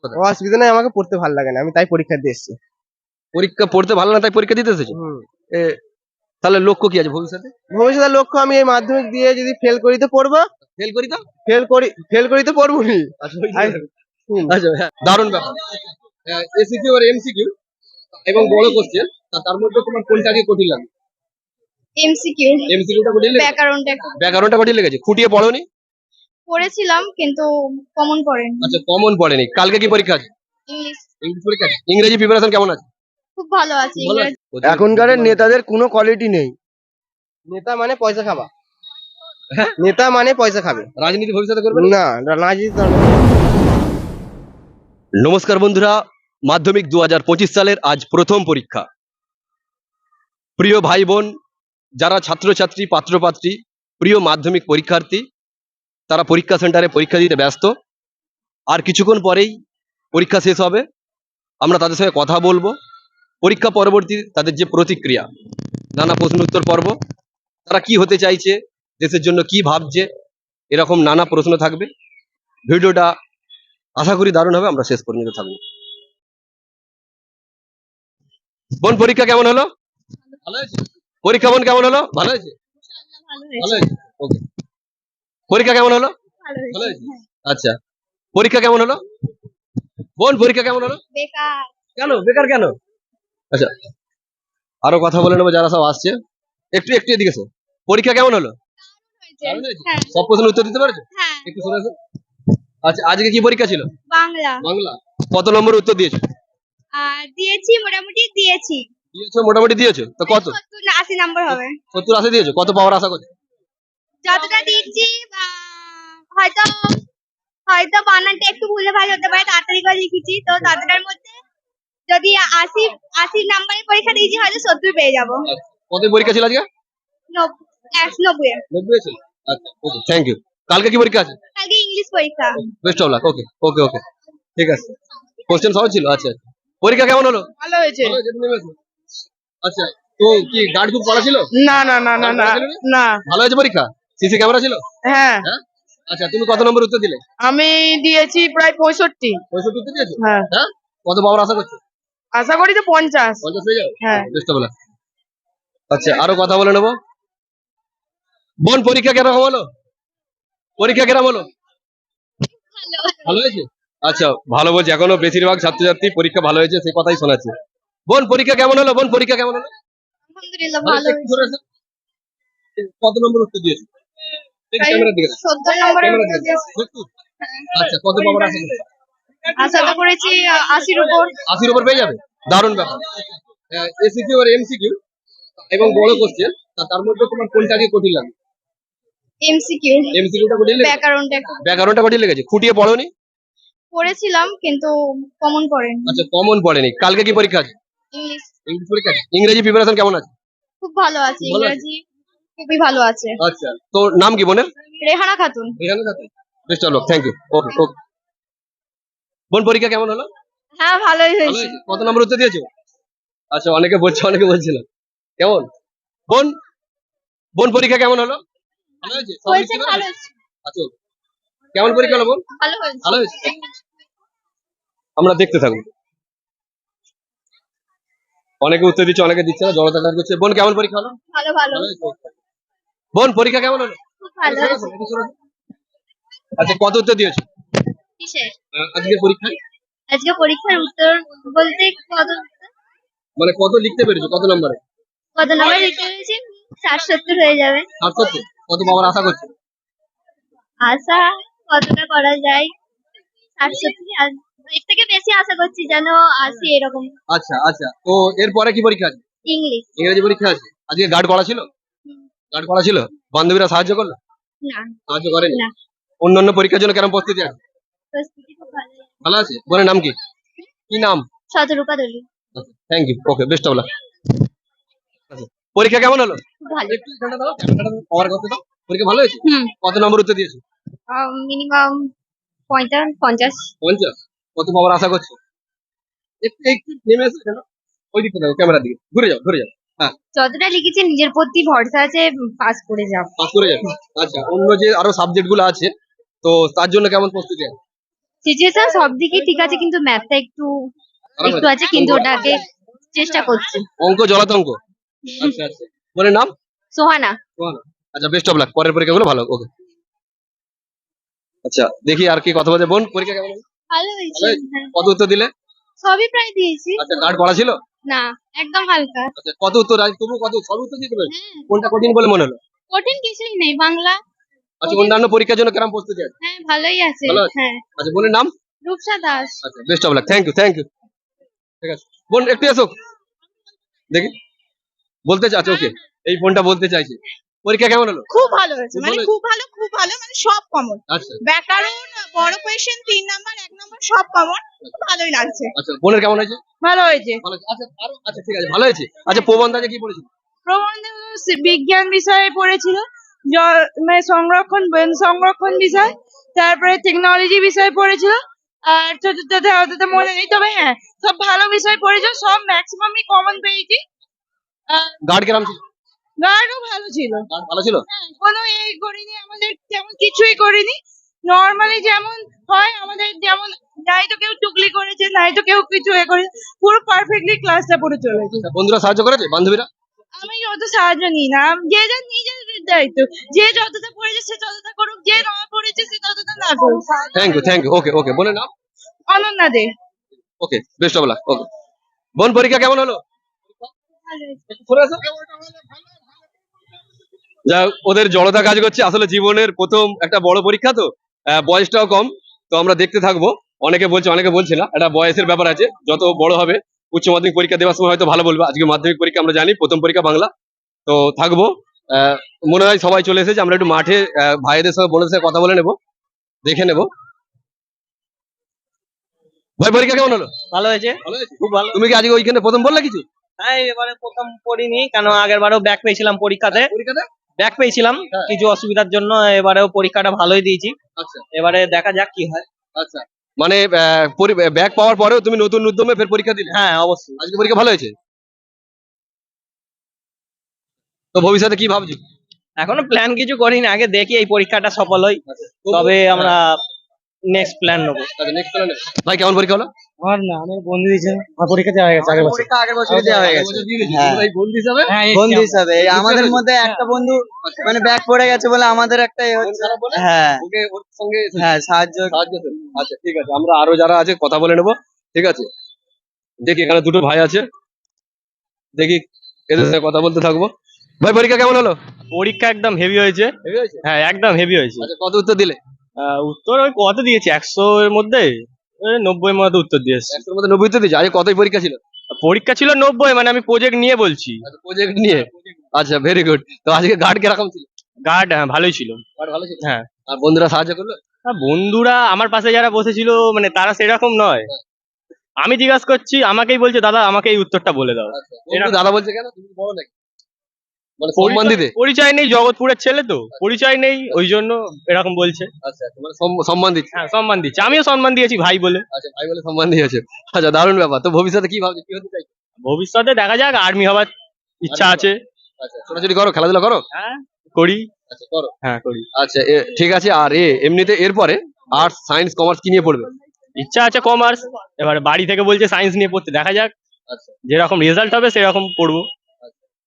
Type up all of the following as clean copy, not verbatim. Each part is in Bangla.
অসুবিধা নাই, আমাকে পড়তে ভালো লাগে না, আমি তাই পরীক্ষা দিয়ে এসেছি। পরীক্ষা পড়তে ভালো না তাই পরীক্ষা দিতে এসেছো? এ, তাহলে লক্ষ্য কি আছে ভবিষ্যতে? ভবিষ্যতের লক্ষ্য আমি এই মাধ্যমিক দিয়ে যদি ফেল করি তো পড়বো, ফেল করি তো? ফেল করি তো পড়বো নি। আচ্ছা, হ্যাঁ, দারুণ ব্যাপার। এসিকিউ আর এমসিকিউ এবং বড় কোশ্চেন, তার মধ্যে তোমার কোনটা আগে কঠিন লাগে? এমসিকিউ। এমসিকিউটা কঠিন লেগেছে? ব্যাকরণটা একটু ব্যাকরণটা কঠিন লেগেছে? খুঁটিয়ে পড়োনি? পড়েছিলাম কিন্তু কমন পড়েনি। আচ্ছা, কমন পড়েনি। কালকে কি পরীক্ষা আছে? ইংলিশ ইংলিশ পরীক্ষা আছে। ইংরেজি প্রিপারেশন কেমন আছে? খুব ভালো আছে। ভালো ইংরেজি আছে? এখনকার নেতাদের কোনো কোয়ালিটি নেই। নেতা মানে পয়সা খাবা। হ্যাঁ? নেতা মানে পয়সা খাবে। রাজনীতি ভবিষ্যতে করবে না, রাজনীতি তো না। নমস্কার বন্ধুরা, মাধ্যমিক 2025 সালের আজ প্রথম পরীক্ষা। প্রিয় ভাই বোন, যারা ছাত্রছাত্রী, পাত্রপাত্রী, প্রিয় মাধ্যমিক পরীক্ষার্থী, তারা পরীক্ষা সেন্টারে পরীক্ষা দিতে ব্যস্ত। আর কিছুক্ষণ পরেই পরীক্ষা শেষ হবে। আমরা তাদের সঙ্গে কথা বলবো। পরীক্ষা পরবর্তী তাদের যে প্রতিক্রিয়া, নানা প্রশ্ন উত্তর পর্ব, তারা কি হতে চাইছে, দেশের জন্য কি ভাবছে, এরকম নানা প্রশ্ন থাকবে। ভিডিওটা আশা করি দারুণ হবে, আমরা শেষ পর্যন্ত থাকবো। বোন, পরীক্ষা কেমন হলো? ভালো হয়েছে? পরীক্ষা বোন কেমন হলো? ভালো হয়েছে? ভালো ভালো হয়েছে। হয়েছে, ওকে। পরীক্ষা কেমন হলো? ভালো ভালো হয়েছে। হয়েছে? আচ্ছা, পরীক্ষা কেমন হলো? বোন, পরীক্ষা কেমন হলো? বেকার। কেন বেকার কেন? আচ্ছা, আরো কথা বলে নেবো যারা সব আসছে। একটু একটু এদিকে এসো। পরীক্ষা কেমন হলো? দারুণ হয়েছে? হ্যাঁ। সব প্রশ্নের উত্তর দিতে পারছো? হ্যাঁ। একটু শোনাছো। আচ্ছা, আজকে কি পরীক্ষা ছিল? বাংলা বাংলা। কত নম্বর উত্তর দিয়েছো? দিয়েছি, মোটামুটি দিয়েছি। দিয়েছো, মোটামুটি দিয়েছো তো কত? 70-80 নাম্বার হবে। 70-80 দিয়েছো? কত পাওয়ার আশা করছো? যতটা দিচ্ছি হয়তো হয়তো বানানটা একটু ভুলে ভালো হতে পারে, তাড়াতাড়ি করে লিখেছি তো ততটার মধ্যে যদি 80 নাম্বারের পরীক্ষা দিয়েছি হয়তো 70 পেয়ে যাবো। আচ্ছা, কত পরীক্ষা ছিল আজকে? 90। 90 ছিল। আচ্ছা, ওকে, থ্যাংক ইউ। কালকে কি পরীক্ষা আছে? কালকে ইংলিশ পরীক্ষা। Best of luck. Okay okay okay, ঠিক আছে। কোশ্চেন সহজ ছিল? আচ্ছা আচ্ছা। পরীক্ষা কেমন হলো? ভালো হয়েছে। ভালো হয়েছে, তুমি নেমেছো? আচ্ছা, তো কি গার্ড বুক পড়া ছিল? না না না না না না। ভালো হয়েছে পরীক্ষা? সিসি ক্যামেরা ছিল? হ্যাঁ, হ্যাঁ। আচ্ছা, তুমি কত নম্বর উত্তর দিলে? আমি দিয়েছি প্রায় 65। 65 উত্তর দিয়েছো? হ্যাঁ, হ্যাঁ। কত পাওয়ার আশা করছো? আশা করি তো 50। 50 পেয়ে যাও? হ্যাঁ। Best of lakh. আচ্ছা, আরো কথা বলে নেবো। বোন, পরীক্ষা কেরকম হলো? পরীক্ষা কেরকম হলো? ভালো হয়েছে? আচ্ছা, ভালো বলছে। এখনো বেশিরভাগ ছাত্রছাত্রী পরীক্ষা ভালো হয়েছে সে কথাই শোনাচ্ছে। বোন, পরীক্ষা কেমন হলো? বোন, পরীক্ষা কেমন হলো? আলহামদুলিল্লাহ ভালো ভালো হয়েছে? একটু হয়েছে। ধরে আসো। কত নম্বর উত্তর দিয়েছো? দেখি ক্যামেরার দিকে দেখো। 70 নম্বরের ক্যামেরার উত্তর দিকে দেখো। দিয়েছি। 70? আচ্ছা, কত পাওয়ার আশা করছো? আশা তো করেছি 80-র উপর। 80-র উপর পেয়ে যাবে? দারুণ ব্যাপার। এসিকিউ আর এমসিকিউ এবং বড় কোশ্চেন, তার মধ্যে তোমার কোনটা আগে কঠিন লাগে? এমসিকিউ। এমসিকিউটা কঠিন লেগেছে? ব্যাকরণটা একটু ব্যাকরণটা কঠিন লেগেছে? খুঁটিয়ে পড়োনি? পড়েছিলাম কিন্তু কমন পড়েনি। আচ্ছা, কমন পড়েনি। কালকে কি পরীক্ষা আছে? ইংলিশ ইংলিশ পরীক্ষা আছে। ইংরেজি প্রিপারেশন কেমন আছে? খুব ভালো আছে। ভালো আছে? ইংরেজি খুবই ভালো আছে। আচ্ছা, তো নাম কি বোনের? রেহানা খাতুন। এখানে থাকে। Best of luck, thank you. Okay okay. বোন, পরীক্ষা কেমন হলো? হ্যাঁ ভালোই ভালো হয়েছে। হয়েছে? কত নম্বর উত্তর দিয়েছো? আচ্ছা, অনেকে বলছে অনেকে বলছে না। কেমন? বোন, বোন পরীক্ষা কেমন হলো? ভালো হয়েছে? সব হয়েছে লিখতে ভালো পারবে? হয়েছে। আচ্ছা, কেমন পরীক্ষা হলো বোন? ভালো হয়েছে। ভালো হয়েছে? আমরা দেখতে থাকবো। অনেকে উত্তর দিচ্ছে, অনেকে দিচ্ছে না, জড়তা কাজ করছে। বোন, কেমন পরীক্ষা হলো? ভালো ভালো ভালো হয়েছে? বোন, পরীক্ষা কেমন হলো? খুব ভালো হয়েছে। আচ্ছা, কত উত্তর দিয়েছো কিসের? আজকে পরীক্ষায়? আজকে পরীক্ষার উত্তর বলতে মানে কত লিখতে পেরেছো, কত নম্বরে? কত নাম্বার লিখতে পেরেছি? 60-70 হয়ে যাবে। 60? কত পাওয়ার আশা করছো? আশা কতটা করা যায়? 60-70 আর এর থেকে বেশি আশা করছি যেন 80 এরকম। আচ্ছা আচ্ছা, তো এরপরে কি পরীক্ষা আছে? ইংলিশ। ইংরেজি পরীক্ষা আছে। আজকে গার্ড করা ছিল? গার্ড করা ছিল? বান্ধবীরা সাহায্য করলো? না সাহায্য করেনি? না, অন্যান্য পরীক্ষার জন্য কেমন প্রস্তুতি আছে? প্রস্তুতি খুব ভালো। ভালো আছে? বোনের নাম কি? কি নাম? Shatarupa Doli. Thank you. Okay, best of luck. পরীক্ষা কেমন হলো? খুব ভালো। একটু এখানটা দাও, ক্যামেরাটা দাও, কভার করতে দাও। পরীক্ষা ভালো হয়েছে? হুম। কত নম্বর উত্তর দিয়েছো? মিনিমাম 50। 50? কত পাওয়ার আশা করছো? একটু একটু নেমে এসো কেন? ওই দিকটা দেখো, ক্যামেরার দিকে ঘুরে যাও ঘুরে যাও। হ্যাঁ, যতটা লিখেছি নিজের প্রতি ভরসা আছে, পাস করে যাব। পাস করে যাবে। আচ্ছা, অন্য যে আরো সাবজেক্ট গুলো আছে, তো তার জন্য কেমন প্রস্তুতি আছে? সিচুয়েশন সব দিকে ঠিক আছে, কিন্তু ম্যাথটা একটু খারাপ একটু আছে, কিন্তু ওটাকে চেষ্টা করছি। অঙ্ক জলাতঙ্ক অঙ্ক। আচ্ছা আচ্ছা, বোনের নাম? সোহানা। সোহানা। আচ্ছা, বেস্ট অফ লাক, পরের পরীক্ষাগুলো ভালো। ওকে। আচ্ছা, দেখি আর কি কথা বলছে। বোন, পরীক্ষা কেমন হলো? ভালো ভালো হয়েছে। হয়েছে? কত উত্তর দিলে? সবই প্রায় দিয়েছি। আচ্ছা, গার্ড পড়া ছিল? না, একদম হালকা। আচ্ছা, কত উত্তর আজ তবু কত সব উত্তর দিতে পারবে? হ্যাঁ, কোনটা কঠিন বলে মনে হলো? কঠিন কিছুই নেই, বাংলা। আচ্ছা, অন্যান্য পরীক্ষার জন্য কেমন প্রস্তুতি আছে? হ্যাঁ, ভালোই আছে। ভালো আছে? হ্যাঁ। আচ্ছা, বোনের নাম? রূপসা দাস। আচ্ছা, best of luck. Thank you, thank you. ঠিক আছে, বোন একটু এসো দেখি। বলতে চাচ্ছ? ওকে, এই ফোনটা বলতে চাইছি। পরীক্ষা কেমন হলো? খুব ভালো হয়েছে, খুব মানে ভালো খুব ভালো, মানে সব কমন। আচ্ছা ব্যাকরণ, বড় কোয়েশ্চেন 3 নাম্বার 1 নাম্বার সব কমন। ভালোই লাগছে। আচ্ছা, বোনের কেমন হয়েছে? ভালো হয়েছে। ভালো হয়েছে। আচ্ছা, আরো আচ্ছা, ঠিক আছে, ভালো হয়েছে। আচ্ছা, প্রবন্ধাজে কি পড়েছিল? প্রবন্ধ বিজ্ঞান বিষয়ে পড়েছিল, মানে সংরক্ষণ, বন সংরক্ষণ বিষয়, তারপরে টেকনোলজি বিষয় পড়েছিল, আর চতুর্থতে অতটা মনে নেই, তবে হ্যাঁ সব ভালো বিষয় পড়েছিল, সব ম্যাক্সিমামই কমন পেয়েছি। গার্ড কেমন ছিল? গার্ডও ভালো ছিল। গার্ড ভালো ছিল? কোনো এই করিনি, আমাদের তেমন কিছুই করিনি, নর্মালি যেমন হয় আমাদের, যেমন নাই তো কেউ টুকলি করেছে, নাই তো কেউ কিছু এ করেছে, পুরো পারফেক্টলি ক্লাসটা পুরো চলেছে। আচ্ছা, বন্ধুরা সাহায্য করেছে? বান্ধবীরা? আমি অত সাহায্য নিই না, যে যার নিজের দায়িত্ব, যে যতটা পড়েছে সে ততটা করুক, যে না পড়েছে সে ততটা না করুক। Thank you, thank you. Okay okay, বোনের নাম? Ananya Dey. Okay, best of luck. Okay, বোন পরীক্ষা কেমন হলো? একটু সরে আসো। যা হোক, ওদের জড়তা কাজ করছে। আসলে জীবনের প্রথম একটা বড় পরীক্ষা তো, বয়সটাও কম, তো আমরা দেখতে থাকবো। অনেকে বলছে, অনেকে বলছে না, এটা বয়সের ব্যাপার আছে। যত বড় হবে, উচ্চ মাধ্যমিক পরীক্ষা দেওয়ার সময় হয়তো ভালো বলবে। আজকে মাধ্যমিক পরীক্ষা আমরা জানি, প্রথম পরীক্ষা বাংলা। তো থাকবো। আহ, মনে হয় সবাই চলে এসেছে। আমরা একটু মাঠে ভাইদের সঙ্গে বোনের সঙ্গে কথা বলে নেবো, দেখে নেবো। ভাই, পরীক্ষা কেমন হলো? ভালো হয়েছে, ভালো হয়েছে? খুব ভালো। তুমি কি আজকে ওইখানে প্রথম বললে কিছু? হ্যাঁ, এবারে প্রথম পড়িনি, কেন আগের বারেও ব্যাক পেয়েছিলাম পরীক্ষাতে, পরীক্ষাতে? ব্যাক পেয়েছিলাম হ্যাঁ। কিছু অসুবিধার জন্য। এবারেও পরীক্ষাটা ভালোই দিয়েছি, আচ্ছা এবারে দেখা যাক কি হয়। আচ্ছা, মানে ব্যাক পাওয়ার পরেও তুমি নতুন উদ্যমে ফের পরীক্ষা দিলে? হ্যাঁ, অবশ্যই। আজকে পরীক্ষা ভালো হয়েছে? তো ভবিষ্যতে কি ভাবছো? এখনো প্ল্যান কিছু করিনি, আগে দেখি এই পরীক্ষাটা সফল হয়, তবে আমরা নেক্সট প্ল্যান নেবো। আচ্ছা, নেক্সট প্ল্যান। ভাই, কেমন পরীক্ষা হলো? আমার না, আমার বন্ধু দিয়েছে, আমার পরীক্ষা দেওয়া হয়ে গেছে আগের বছর। পরীক্ষা আগের বছরই দেওয়া হয়ে গেছে। হ্যাঁ। তোমরা এই বন্ধু হিসাবে? হ্যাঁ, বন্ধু হিসাবে এই আমাদের মধ্যে একটা বন্ধু মানে ব্যাক পড়ে গেছে বলে আমাদের একটা এ মন হচ্ছে। খারাপ বলে হ্যাঁ ওকে ওর সঙ্গে এসেছো? হ্যাঁ, সাহায্য। সাহায্য করো। আচ্ছা, ঠিক আছে, আমরা আরো যারা আছে কথা বলে নেবো। ঠিক আছে, দেখি এখানে দুটো ভাই আছে, দেখি এদের সাথে কথা বলতে থাকবো। ভাই, পরীক্ষা কেমন হলো? পরীক্ষা একদম হেভি হয়েছে। হেভি হয়েছে? হ্যাঁ, একদম হেভি হয়েছে। আচ্ছা, কত উত্তর দিলে? উত্তর ওই কত দিয়েছি, 100 এর মধ্যে 90 এর মধ্যে উত্তর দিয়েছি। 100 এর মধ্যে 90 উত্তর দিয়েছে। আজকে কতই পরীক্ষা ছিল? পরীক্ষা ছিল 90, মানে আমি প্রজেক্ট নিয়ে বলছি। আচ্ছা, প্রজেক্ট নিয়ে। আচ্ছা, ভেরি গুড। তো আজকে গার্ড কিরকম ছিল? গার্ড ভালোই ছিল। গার্ড ভালো ছিল? হ্যাঁ। আর বন্ধুরা সাহায্য করলো? বন্ধুরা আমার পাশে যারা বসেছিল, মানে তারা সেরকম নয়। আমি জিজ্ঞাসা করছি, আমাকেই বলছে দাদা আমাকে এই উত্তরটা বলে দাও। আচ্ছা, বন্ধু দাদা বলছে কেন? তুমি বড় নাকি? মানে সম্মান পরিচয় দিতে? পরিচয় নেই, জগৎপুরের ছেলে তো পরিচয় নেই, ওই জন্য এরকম বলছে। আচ্ছা আচ্ছা, মানে সম্মান দিচ্ছে। হ্যাঁ, সম্মান দিচ্ছে, আমিও সম্মান দিয়েছি ভাই বলে। আচ্ছা, ভাই বলে সম্মান দিয়েছে। আচ্ছা, দারুণ ব্যাপার। তো ভবিষ্যতে কি ভাবছো, কি হতে চাইছো? ভবিষ্যতে দেখা যাক, আর্মি হওয়ার ইচ্ছা Army আছে। আচ্ছা, ছোটাছুটি করো, খেলাধুলা করো? হ্যাঁ, করি। আচ্ছা, করো। হ্যাঁ, করি। আচ্ছা, ঠিক আছে। আর এমনিতে এরপরে আর্টস, সায়েন্স, কমার্স কি নিয়ে পড়বে? ইচ্ছা আছে কমার্স, এবারে বাড়ি থেকে বলছে সায়েন্স নিয়ে পড়তে, দেখা যাক আচ্ছা, যেরকম রেজাল্ট হবে সেরকম পড়বো।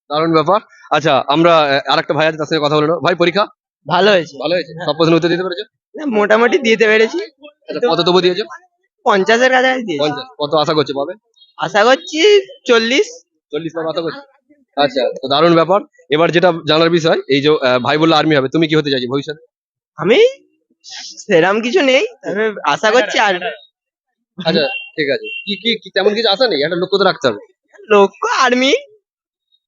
দারুণ ব্যাপার। আচ্ছা, আমরা আরেকটা ভাই আছে, তার সঙ্গে কথা বলে নেবো। ভাই, পরীক্ষা ভালো হয়েছে, ভালো হয়েছে? সব প্রশ্ন উত্তর দিতে পেরেছো? মোটামুটি দিতে পেরেছি। আচ্ছা, কত তবু দিয়েছো? 50-এর কাছাকাছি দিয়েছি। 50? কত আশা করছো পাবে? আশা করছি 40। 40 পাবে আশা করছি। আচ্ছা, তো দারুণ ব্যাপার। এবার যেটা জানার বিষয়, এই যে ভাই বললো আর্মি হবে, তুমি কি হতে চাইছো ভবিষ্যতে? আমি সেরকম কিছু নেই, তবে আশা করছি আর আচ্ছা, ঠিক আছে। কি তেমন কিছু আশা নেই? একটা লক্ষ্য তো রাখতে হবে। লক্ষ্য আর্মি।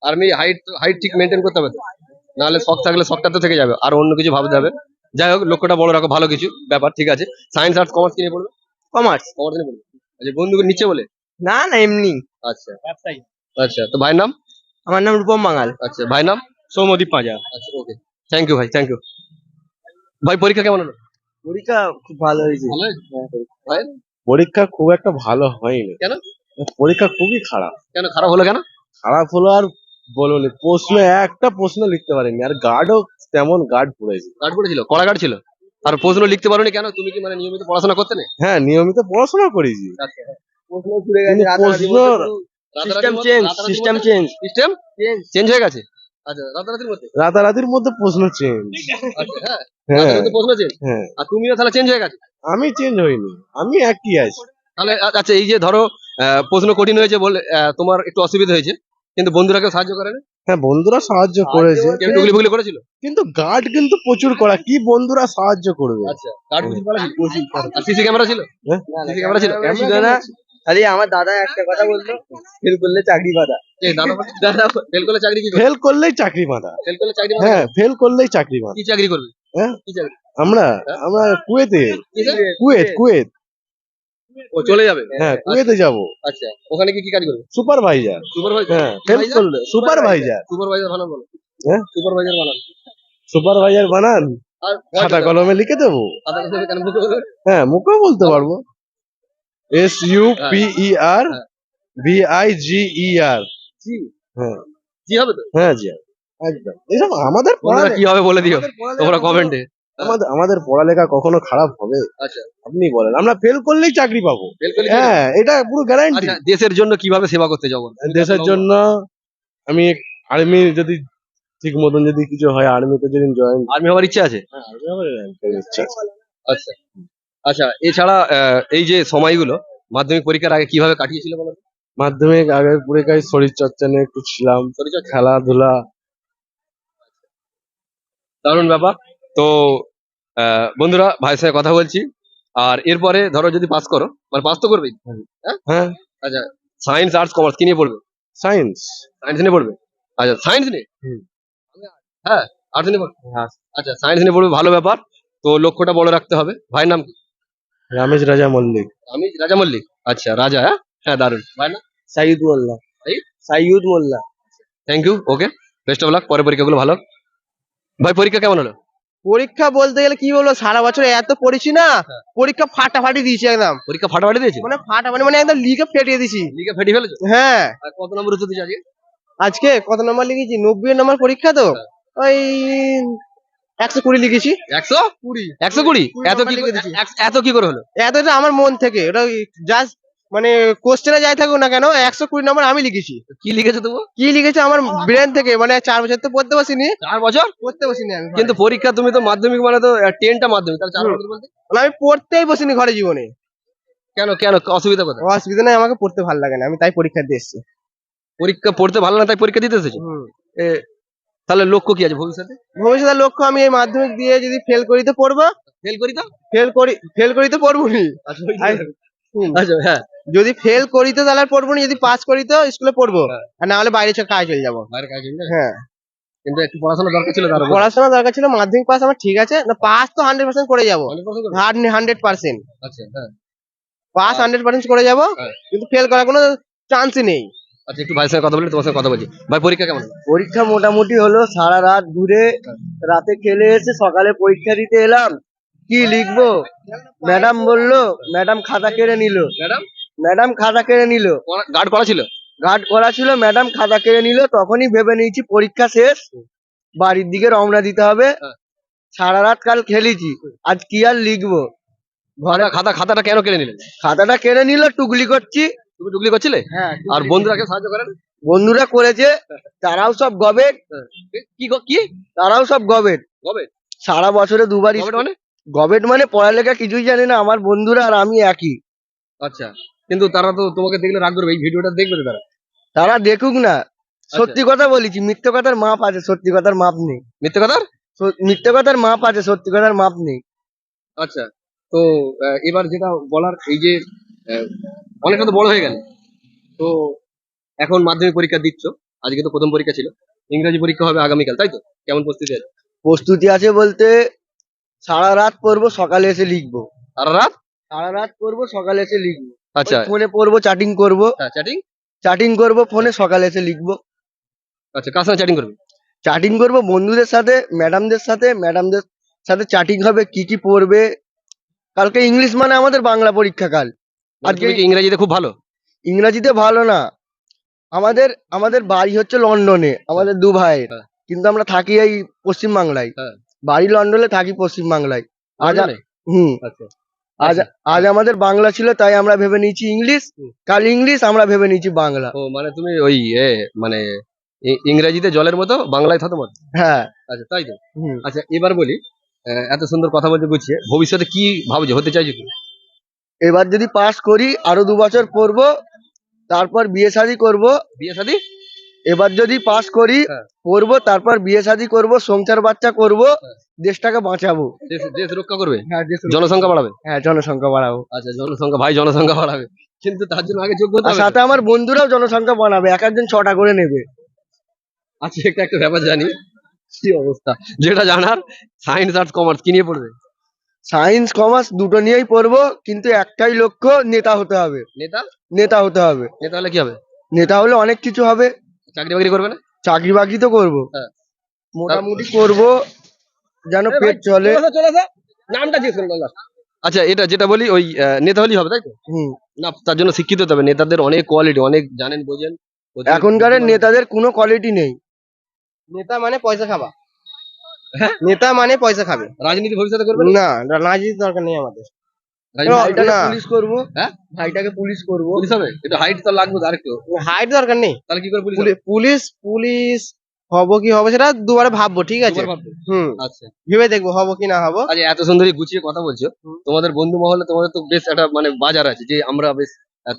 আর্মি হাইট হাইট ঠিক মেনটেন করতে হবে তো। নাহলে শখ থাকলে শখটা তো থেকে যাবে, আর অন্য কিছু ভাবতে হবে। যাই হোক, লক্ষ্যটা বড় রাখো, ভালো কিছু ব্যাপার। ঠিক আছে, সায়েন্স, আর্টস, কমার্স কি নিয়ে পড়বে? কমার্স। কমার্স নিয়ে পড়বে। আচ্ছা, বন্ধুকে নিচ্ছে বলে? না না, এমনি আচ্ছা আচ্ছা, তো ভাইয়ের নাম? আমার নাম রূপম বাঙাল। আচ্ছা, ভাইয়ের নাম? সৌমদীপ পাঁজা। আচ্ছা, ওকে, থ্যাংক ইউ ভাই, থ্যাংক ইউ। ভাই, পরীক্ষা কেমন হলো? পরীক্ষা খুব ভালো হয়েছে। ভালো হয়েছে? ভাইয়ের? পরীক্ষা খুব একটা ভালো হয়নি। কেন? পরীক্ষা খুবই খারাপ। কেন খারাপ হলো কেন? খারাপ হলো আর বলনি, প্রশ্ন একটা প্রশ্ন লিখতে পারিনি, আর গার্ডও তেমন গার্ড পড়েছে। গার্ড পড়েছিল? কড়া গার্ড ছিল? আর প্রশ্ন লিখতে পারোনি কেন? তুমি কি মানে নিয়মিত পড়াশোনা করতে না? হ্যাঁ, নিয়মিত পড়াশোনা করেছি। প্রশ্ন ঘুরে কিন্তু প্রশ্ন সিস্টেম চেঞ্জ, সিস্টেম চেঞ্জ হয়ে গেছে। আচ্ছা, রাতারাতির মধ্যে প্রশ্ন চেঞ্জ। আচ্ছা, হ্যাঁ, হ্যাঁ প্রশ্ন চেঞ্জ। হ্যাঁ, আর তুমিও তাহলে চেঞ্জ হয়ে গেছে। আমি চেঞ্জ হইনি, আমি একই আছি। তাহলে আচ্ছা, এই যে ধরো প্রশ্ন কঠিন হয়েছে বলে তোমার একটু অসুবিধা হয়েছে, কিন্তু বন্ধুরা কেউ সাহায্য করে না? হ্যাঁ, বন্ধুরা সাহায্য করেছে, কেউ টুকলি ফুগলি করেছিল? কিন্তু গার্ড কিন্তু প্রচুর করা, কি বন্ধুরা সাহায্য করবে। আচ্ছা, কার্ড বুঝি করা ছিল? আর সিসি ক্যামেরা ছিল? হ্যাঁ? সিসি ক্যামেরা ছিল? ছিল না। খালি আমার দাদা একটা কথা বলতো, ফেল করলে চাকরি বাঁধা। এই দাদা ফেল করলে চাকরি কি করবে? ফেল করলেই চাকরি বাঁধা। ফেল করলে চাকরি মানে হ্যাঁ, ফেল করলেই চাকরি বাঁধা। কি চাকরি করবে? হ্যাঁ? কি চাকরি? আমরা আমরা কুয়েতে, কুয়েত ও চলে যাবে? হ্যাঁ, কুয়েতে যাব। আচ্ছা, ওখানে কি কি কাজ করবে? সুপারভাইজার। সুপারভাইজার? হ্যাঁ, ফেল করলে সুপারভাইজার। সুপারভাইজার বানান বলো। হ্যাঁ? সুপারভাইজার বানান। সুপারভাইজার বানান, আর খাতা কলমে লিখে দেবো। খাতা কলমে কেন মুখে বলবে? হ্যাঁ, মুখেও বলতে পারবো। SUPERVIGER। জি, হ্যাঁ জি হবে তো? হ্যাঁ, জি একদম। এসব আমাদের বন্ধুরা কি হবে বলে দিও তোমরা কমেন্টে। আমাদের পড়ালেখা কখনো খারাপ হবে? আচ্ছা, আপনি বলেন, আমরা ফেল করলেই চাকরি পাবো। ফেল করলে হ্যাঁ, এটা পুরো গ্যারান্টি। আচ্ছা, দেশের জন্য কিভাবে সেবা করতে যাবো? দেশের জন্য আমি আর্মি যদি ঠিক মতন যদি কিছু হয়, আর্মিতে যদি জয়েন, আর্মি হওয়ার ইচ্ছা আছে? আচ্ছা, আচ্ছা, এছাড়া এই যে সময়গুলো মাধ্যমিক পরীক্ষার আগে কিভাবে কাটিয়েছিল বলো তো? মাধ্যমিক আগের পরীক্ষায় শরীর চর্চা নিয়ে একটু ছিলাম, শরীরচর্চা? খেলাধুলা। দারুণ ব্যাপার। তো বন্ধুরা, ভাইয়ের সঙ্গে কথা বলছি। আর এরপরে ধরো যদি পাস করো, মানে পাস তো করবেই, হ্যাঁ? হ্যাঁ, আচ্ছা, সায়েন্স আর্টস কমার্স কি নিয়ে পড়বে? সায়েন্স। সায়েন্স নিয়ে পড়বে? আচ্ছা, সায়েন্স নিয়ে? হুম। হ্যাঁ, আর্টস নিয়ে পড়বে? হ্যাঁ। আচ্ছা, সায়েন্স নিয়ে পড়বে, ভালো ব্যাপার। তো লক্ষ্যটা বড় রাখতে হবে। ভাইয়ের নাম কি? রামেশ রাজা মল্লিক। আমি রাজা মল্লিক। আচ্ছা, রাজা, হ্যাঁ হ্যাঁ, দারুণ। ভাইয়ের নাম? Sayeed Mollah. Sayeed Mollah. Thank you, okay, best of luck, পরে পরীক্ষাগুলো ভালো। ভাই, পরীক্ষা কেমন হলো? পরীক্ষা বলতে গেলে কি বলবো, সারা বছর এত পড়েছি না, পরীক্ষা ফাটাফাটি দিয়েছি একদম। পরীক্ষা ফাটাফাটি দিয়েছে? মানে ফাটাফাটি মানে একদম লিখে ফেটিয়ে দিছি। লিখে ফেটে ফেলেছো? হ্যাঁ। আর কত নম্বর উত্তর দিয়েছে আজকে? আজকে কত নম্বর লিখেছি? 90 নম্বর পরীক্ষা তো ওই 120 লিখেছি। 120? 120? এত কি লিখে দিয়েছি। এত কি করে হলো? এতটা আমার মন থেকে, ওটা জাস্ট মানে কোশ্চেনে যাই থাকুক না কেন, 120 নম্বর আমি লিখেছি। কি লিখেছো তবু? কি লিখেছি আমার ব্রেন থেকে, মানে 4 বছর তো পড়তে বসিনি। 4 বছর পড়তে বসিনি আমি। কিন্তু পরীক্ষা, তুমি তো মাধ্যমিক মানে তো 10টা মাধ্যমিক, তাহলে 4 বছর বলতে? মানে আমি পড়তেই বসিনি ঘরে জীবনে। কেন কেন অসুবিধা কোথায়? অসুবিধা নাই, আমাকে পড়তে ভালো লাগে না, আমি তাই পরীক্ষা দিয়ে এসেছি। পরীক্ষা পড়তে ভালো না তাই পরীক্ষা দিতে এসেছো? এ, তাহলে লক্ষ্য কি আছে ভবিষ্যতে? ভবিষ্যতের লক্ষ্য আমি এই মাধ্যমিক দিয়ে যদি ফেল করি তো পড়বো। ফেল করি তো? ফেল করি তো পড়বো নি। আচ্ছা, হ্যাঁ, যদি ফেল করি তো তাহলে আর পড়বো নি, যদি পাস করি তো স্কুলে পড়বো, আর না হলে বাইরে কাজ চলে যাবো। বাইরে কাজ হয়ে যায়। হ্যাঁ, কিন্তু একটু পড়াশোনা দরকার ছিল তার উপর। পড়াশোনা দরকার ছিল। মাধ্যমিক পাস আমার ঠিক আছে, না পাস তো 100% করে যাবো। 100%। আচ্ছা, হ্যাঁ, পাস 100% করে যাবো, হ্যাঁ। কিন্তু ফেল করার কোনো চান্সই নেই। আচ্ছা, একটু ভাইয়ের সঙ্গে কথা বলি, তোমার সঙ্গে কথা বলছি। ভাই, পরীক্ষা কেমন হলো? পরীক্ষা মোটামুটি হলো, সারা রাত ঘুরে রাতে খেলে এসে সকালে পরীক্ষা দিতে এলাম। কি লিখবো, ম্যাডাম বললো, ম্যাডাম খাতা কেড়ে নিল। ম্যাডাম খাতা কেড়ে নিল, গার্ড করা ছিল? গার্ড করা ছিল, ম্যাডাম খাতা কেড়ে নিল। তখনই ভেবে নিয়েছি পরীক্ষা শেষ, বাড়ির দিকে রওনা দিতে হবে। হ্যাঁ। সারা রাত কাল খেলেছি, আজ কি আর লিখবো। খাতাটা কেন কেড়ে নিলেন? খাতাটা কেড়ে নিল, টুকলি করছি। তুমি টুকলি করছিলে? হ্যাঁ। আর বন্ধুরা কেউ সাহায্য করেন? বন্ধুরা করেছে, তারাও সব গবেট। কি তারাও সব গবেট। কবে? সারা বছরে দুবার কবে মানে? গবেট মানে পড়ালেখা কিছুই জানে না। আমার বন্ধুরা আর আমি একই। আচ্ছা, কিন্তু তারা তো তোমাকে দেখলে রাগ করবে, এই ভিডিওটা দেখবে তো তারা। তারা দেখুক না, সত্যি কথা বলেছি, মিথ্যে কথার মাপ আছে, সত্যি কথার মাপ নেই। মিথ্যে কথা? মিথ্যে কথার মাপ আছে, সত্যি কথার মাপ নেই। আচ্ছা, তো এবার যেটা বলার, এই যে অনেকটা তো বড় হয়ে গেল, তো এখন মাধ্যমিক পরীক্ষা দিচ্ছ, আজকে তো প্রথম পরীক্ষা ছিল, ইংরেজি পরীক্ষা হবে আগামীকাল, তাই তো? কেমন প্রস্তুতি আছে? প্রস্তুতি আছে বলতে, সারা রাত পড়বো, সকালে এসে লিখবো। সারা রাত? সারা রাত পড়বো, সকালে এসে লিখবো। আচ্ছা, ফোনে পড়বো, চ্যাটিং করবো। হ্যাঁ, চ্যাটিং? চ্যাটিং করবো ফোনে, সকালে এসে লিখবো। আচ্ছা, কার সঙ্গে চ্যাটিং করবে? চ্যাটিং করবো বন্ধুদের সাথে, ম্যাডামদের সাথে। ম্যাডামদের সাথে চ্যাটিং হবে, কি কি পড়বে। কালকে ইংলিশ মানে আমাদের বাংলা পরীক্ষা কাল। আর তুমি কি ইংরেজিতে খুব ভালো? ইংরাজিতে ভালো না, আমাদের বাড়ি হচ্ছে লন্ডনে, আমাদের দু ভাইয়ের, হ্যাঁ। কিন্তু আমরা থাকি এই পশ্চিম বাংলায়। হ্যাঁ। বাড়ি লন্ডনে, থাকি পশ্চিম বাংলায়। আজ জানে? হুম আচ্ছা আজ আজ আমাদের বাংলা ছিল, তাই আমরা ভেবে নিয়েছি ইংলিশ। কাল ইংলিশ, আমরা ভেবে নিয়েছি বাংলা। ও মানে তুমি ওই মানে ইংরেজিতে জলের মতো বাংলায় থতো মতো। হ্যাঁ। আচ্ছা তাই তো। হুম। আচ্ছা এবার বলি, এত সুন্দর কথা বলতে গুছিয়ে ভবিষ্যতে কি ভাবছো, হতে চাইছো কি? এবার যদি পাস করি আরো 2 বছর পড়বো, তারপর বিয়ে শাদী করবো। বিয়ে শাদী? এবার যদি পাস করি হ্যাঁ। পড়বো, তারপর বিয়ে শাদী করবো, সংসার বাচ্চা করবো, হ্যাঁ। দেশটাকে বাঁচাবো। দেশ রক্ষা করবে, হ্যাঁ, জনসংখ্যা বাড়াবে। হ্যাঁ, জনসংখ্যা বাড়াবো। আচ্ছা জনসংখ্যা বাড়াবে, কিন্তু তার জন্য আগে যোগ্যতা আর হবে তো। সাথে আমার বন্ধুরাও জনসংখ্যা বাড়াবে, এক একজন 6টা করে নেবে। আচ্ছা একটা ব্যাপার জানি, কি অবস্থা, যেটা জানার, সায়েন্স আর্টস কমার্স কি নিয়ে পড়বে? সায়েন্স কমার্স দুটো নিয়েই পড়বো, কিন্তু একটাই লক্ষ্য, নেতা হতে হবে। নেতা? নেতা হতে হবে। নেতা হলে কি হবে? নেতা হলে অনেক কিছু হবে। চাকরি বাকরি করবে না? চাকরি বাকরি তো করবো। হ্যাঁ। মোটামুটি করবো, যেন পেট চলে। নামটা জিজ্ঞেস করুন last। আচ্ছা এটা যেটা বলি ওই নেতা হলেই হবে তাই তো? হুম। না, তার জন্য শিক্ষিত হতে হবে। নেতাদের অনেক কোয়ালিটি, অনেক জানেন বোঝেন। এখনকার নেতাদের কোনো কোয়ালিটি নেই। নেতা মানে পয়সা খাবা। হ্যাঁ? নেতা মানে পয়সা খাবে। রাজনীতি ভবিষ্যতে করবে না, রাজনীতি দরকার নেই আমাদের। ভাইটাকে না। পুলিশ করবো। হ্যাঁ? ভাইটাকে পুলিশ করবো। পুলিশ হবে? এটা হাইট তো লাগবে তো আরেকটু। হাইট দরকার নেই। তাহলে কি করে পুলিশ হবে? পুলিশ পুলিশ হবো কি হবে সেটা দুবারে ভাববো, ঠিক আছে? দুবার ভাববে? হুম, আচ্ছা ভেবে দেখবো হবো কি না হবো। আচ্ছা, এত সুন্দরী গুছিয়ে কথা বলছো। তোমাদের বন্ধু মহলে তোমাদের তো বেশ একটা মানে বাজার আছে, যে আমরা বেশ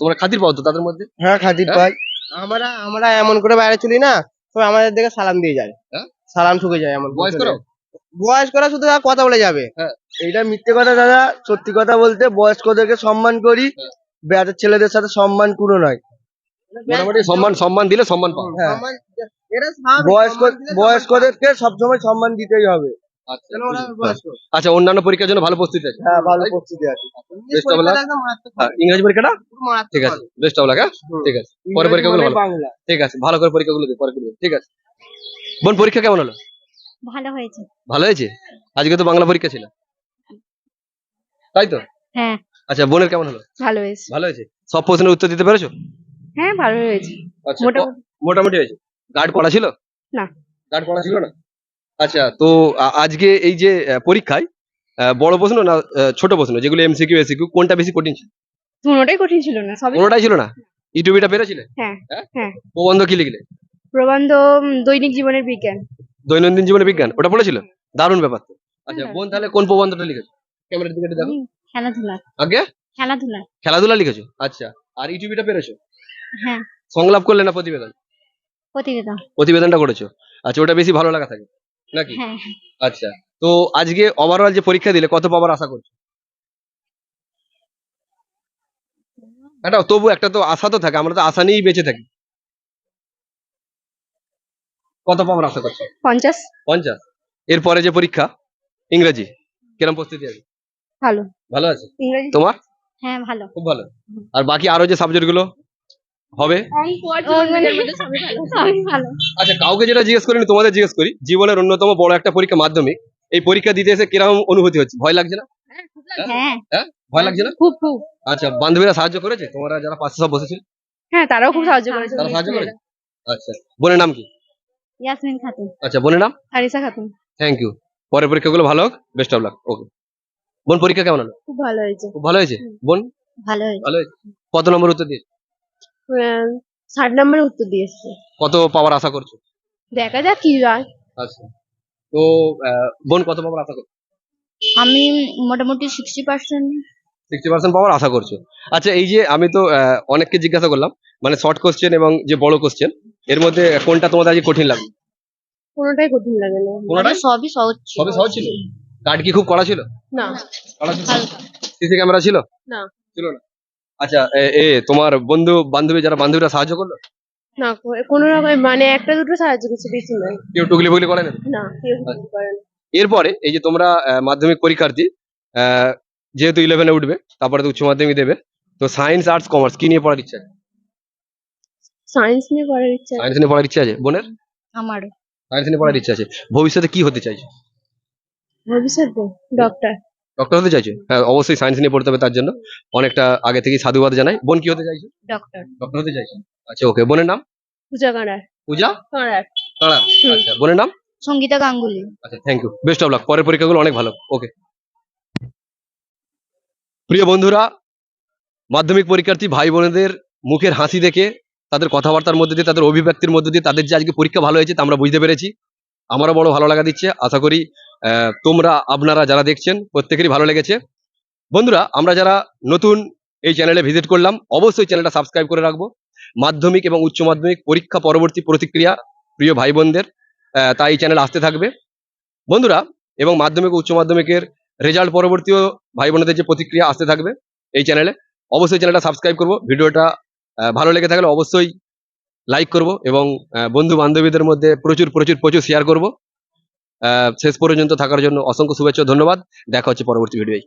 তোমরা খাতির পাও তো তাদের মধ্যে? হ্যাঁ, খাতির হ্যাঁ? পাই। আমরা আমরা এমন করে বাইরে চলি না, তো আমাদের দেখে সালাম দিয়ে যায়। হ্যাঁ? সালাম ঠুকে যায় এমন করে বয়স চলে করো? যায়। বয়স্করা শুধু আর কথা বলে যাবে। এইটা মিথ্যে কথা দাদা, সত্যি কথা বলতে বয়স্কদেরকে সম্মান করি, ব্যাচের ছেলেদের সাথে সম্মান কোনো নয়। মোটামুটি সম্মান দিলে সম্মান পাও। হ্যাঁ। সম্মান- এরা স্বাভাবিক, বয়স্ক সম্মান দিলে সম্মান বয়স্কদেরকে সবসময় সম্মান দিতেই হবে। আচ্ছা কেন ওরা বুঝলাম। বয়স্ক? আচ্ছা অন্যান্য পরীক্ষার জন্য ভালো প্রস্তুতি আছে? হ্যাঁ, ভালো প্রস্তুতি আছে। Best of lakh. পরীক্ষাটা একদম মারাত্মক হবে। ইংরেজি পরীক্ষাটা পুরো মারাত্মক ঠিক আছে, হবে। Best of lakh. হ্যাঁ ঠিক আছে, পরে পরীক্ষাগুলো ভালো। বাংলা। ঠিক আছে, ভালো করে পরীক্ষাগুলো দিই, পরে করবে। ঠিক আছে বোন, পরীক্ষা কেমন হলো? ভালো হয়েছে। ভালো হয়েছে? আজকে তো বাংলা পরীক্ষা ছিল তাই তো? হ্যাঁ। আচ্ছা বোনের কেমন হলো? ভালো হয়েছে। ভালো হয়েছে? সব প্রশ্নের উত্তর দিতে পেরেছো? হ্যাঁ, ভালো হয়েছে। আচ্ছা মোটামুটি। মোটামুটি হয়েছে। গার্ড পড়া ছিল? না। গার্ড পড়া ছিল না। আচ্ছা তো আজকে এই যে পরীক্ষায় বড় প্রশ্ন না ছোট প্রশ্ন, যেগুলো এমসিকিউ এসিকিউ, কোনটা বেশি কঠিন ছিল? কোনোটাই কঠিন ছিল না, সবই। কোনোটাই ছিল না? ইউটিউবটা পেরেছিলে? হ্যাঁ। হ্যাঁ? হ্যাঁ। প্রবন্ধ কি লিখলে? প্রবন্ধ দৈনিক জীবনের বিজ্ঞান। দৈনন্দিন জীবনে বিজ্ঞান, ওটা পড়েছিল? দারুণ ব্যাপার তো। আচ্ছা হ্যাঁ। বোন তাহলে কোন প্রবন্ধটা লিখেছো? ক্যামেরার দিকে একটু দেখো। খেলাধুলা। আগে খেলাধুলা। খেলাধুলা লিখেছো? আচ্ছা, আর ইউটিউবটা পেরেছো? হ্যাঁ। সংলাপ করলে না প্রতিবেদন? প্রতিবেদন। প্রতিবেদনটা করেছো। আচ্ছা, ওটা বেশি ভালো লাগা থাকে নাকি? হ্যাঁ। আচ্ছা, তো আজকে ওভারঅল যে পরীক্ষা দিলে কত পাওয়ার আশা করছো? তবু একটা তো আশা তো থাকে, আমরা তো আশা নিয়েই বেঁচে থাকি। কত পাওয়ার আশা করছো? 50। 50? এরপরে যে পরীক্ষা ইংরেজি, কিরম প্রস্তুতি আছে? ভালো। ভালো আছে? ইংরেজি। তোমার? হ্যাঁ, ভালো। খুব ভালো। আর বাকি আরো যে সাবজেক্ট গুলো হবে? সবই ভালো। আচ্ছা, কাউকে যেটা জিজ্ঞেস করিনি তোমাদের জিজ্ঞেস করি, জীবনের অন্যতম বড় একটা পরীক্ষা মাধ্যমিক, এই পরীক্ষা দিতে এসে কিরকম অনুভূতি হচ্ছে? ভয় লাগছে না? হ্যাঁ। হ্যাঁ, ভয় লাগছে না? খুব খুব। আচ্ছা, বান্ধবীরা সাহায্য করেছে তোমরা যারা পাশে সব বসেছিল? হ্যাঁ, তারাও খুব সাহায্য করেছে। তারা সাহায্য করেছে? আচ্ছা, বোনের নাম কি? ইয়াসমিন খাতুন। আচ্ছা, বোনের নাম? হারিসা খাতুন। Thank you. পরের পরীক্ষাগুলো ভালো হোক, বেস্ট অফ লাক। ওকে বোন, পরীক্ষা কেমন হলো? খুব ভালো হয়েছে। খুব ভালো হয়েছে। বোন ভালো হয়েছে। ভালো হয়েছে। কত নম্বর উত্তর দিয়েছে? 60 নম্বরের উত্তর দিয়ে এসছে। কত পাওয়ার আশা করছো? দেখা যাক কি হয়। আচ্ছা, তো বোন কত পাওয়ার আশা করছো? আমি মোটামুটি 60%। 60% পাওয়ার আশা করছো। আচ্ছা, এই যে আমি তো অনেককে জিজ্ঞাসা করলাম, মানে শর্ট কোশ্চেন এবং যে বড় কোশ্চেন, এর মধ্যে কোনটা তোমাদের আজকে কঠিন লাগলো? কোনোটাই কঠিন লাগে না। কোনটাই? সবই সহজ ছিল। সবই সহজ ছিল। গার্ড কি খুব কড়া ছিল? না। কড়া ছিল? সিসি ক্যামেরা ছিল? না। ছিল না। আচ্ছা, তোমার বন্ধু বান্ধবী যারা বান্ধবীরা সাহায্য করলো? না, কোনো রকম মানে একটা দুটো সাহায্য করছে, বেশি নয়। কেউ টুকলি ফুগলি করে না? না, কেউ কিছু করে না। এরপরে এই যে তোমরা মাধ্যমিক পরীক্ষার্থী, আহ, যেহেতু 11-এ উঠবে, তারপরে তো উচ্চ মাধ্যমিক দেবে, তো সায়েন্স আর্টস কমার্স কি নিয়ে পড়ার ইচ্ছা আছে? সায়েন্স নিয়ে পড়ার ইচ্ছা। সায়েন্স নিয়ে পড়ার ইচ্ছা আছে বোনের? আমারও। সায়েন্স নিয়ে পড়ার ইচ্ছা আছে। ভবিষ্যতে কি হতে চাইছো? ভবিষ্যতে ডক্টর। ডক্টর হতে চাইছো? হ্যাঁ, অবশ্যই সায়েন্স নিয়ে পড়তে হবে, তার জন্য অনেকটা আগে থেকেই সাধুবাদ জানাই। বোন কি হতে চাইছো? ডক্টর। ডক্টর হতে চাইছো? আচ্ছা ওকে, বোনের নাম? পূজা কাঁড়ার। পূজা কাঁড়ার। কাড়া। আচ্ছা, বোনের নাম? সঙ্গীতা গাঙ্গুলি। আচ্ছা, thank you, best of luck. পরের পরীক্ষাগুলো অনেক ভালো। ওকে। প্রিয় বন্ধুরা, মাধ্যমিক পরীক্ষার্থী ভাই বোনেদের মুখের হাসি দেখে, তাদের কথাবার্তার মধ্যে দিয়ে, তাদের অভিব্যক্তির মধ্যে দিয়ে তাদের যে আজকে পরীক্ষা ভালো হয়েছে তা আমরা বুঝতে পেরেছি। আমারও বড় ভালো লাগা দিচ্ছে। আশা করি আপনারা যারা দেখছেন প্রত্যেকেরই ভালো লেগেছে। বন্ধুরা, আমরা যারা নতুন এই চ্যানেলে ভিজিট করলাম, অবশ্যই চ্যানেলটা সাবস্ক্রাইব করে রাখবো। মাধ্যমিক এবং উচ্চ মাধ্যমিক পরীক্ষা পরবর্তী প্রতিক্রিয়া প্রিয় ভাই বোনদের তাই এই চ্যানেল আসতে থাকবে বন্ধুরা। এবং মাধ্যমিক ও উচ্চ মাধ্যমিকের রেজাল্ট পরবর্তীও ভাই বোনদের যে প্রতিক্রিয়া আসতে থাকবে এই চ্যানেলে, অবশ্যই চ্যানেলটা সাবস্ক্রাইব করবো। ভিডিওটা ভালো লেগে থাকলে অবশ্যই লাইক করব এবং বন্ধু বান্ধবীদের মধ্যে প্রচুর প্রচুর প্রচুর শেয়ার করব। শেষ পর্যন্ত থাকার জন্য অসংখ্য শুভেচ্ছা ও ধন্যবাদ। দেখা হচ্ছে পরবর্তী ভিডিওয়।